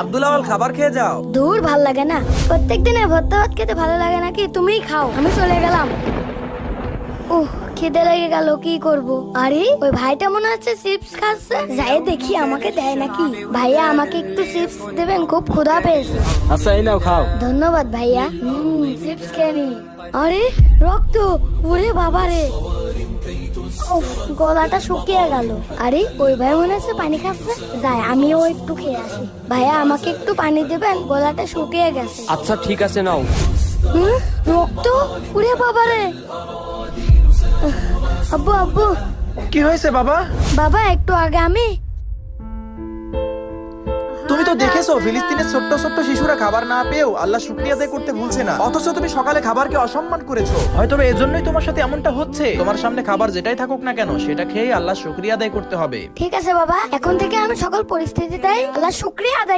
আব্দুল আওয়াল খাবার খেয়ে যাও। দূর ভাল লাগে না, প্রত্যেক দিনে ভর্তা ভাত খেতে ভালো লাগে নাকি? তুমিই খাও, আমি চলে গেলাম। খিদে লেগে গেল, কি করব? আরে ওই ভাইটা মনে হচ্ছে চিপস খাচ্ছে, যাই দেখি আমাকে দেয় নাকি। ভাইয়া আমাকে একটু চিপস দেবেন, খুব ক্ষুধা পেয়েছে। আচ্ছা এই নাও খাও। ধন্যবাদ ভাইয়া। চিপস খেয়ে নি। আরে রক্ত, ওরে বাবা রে, উফ, গলাটা শুকিয়ে গেল। আরে ওই ভাই মনে হচ্ছে পানি খাচ্ছে, যাই আমিও একটু খেয়ে আসি। ভাইয়া আমাকে একটু পানি দেবেন, গলাটা শুকিয়ে গেছে। আচ্ছা ঠিক আছে নাও। রক্ত, ওরে বাবা রে। আব্বু আব্বু। কি হয়েছে বাবা? বাবা একটু আগে তুমি তো দেখেছো ফিলিস্তিনের ছোট্ট ছোট্ট শিশুরা খাবার না পেয়েও আল্লাহ শুকরিয়া আদায় করতে ভুলছে না, অথচ তুমি সকালে খাবারকে অসম্মান করেছো। হয়তো এজন্যই তোমার সাথে এমনটা হচ্ছে। তোমার সামনে খাবার যেটাই থাকুক না কেন, সেটা খেয়ে আল্লাহ শুকরিয়া আদায় করতে হবে। ঠিক আছে বাবা, এখন থেকে আমি সকল পরিস্থিতিতেই আল্লাহ শুকরিয়া আদায়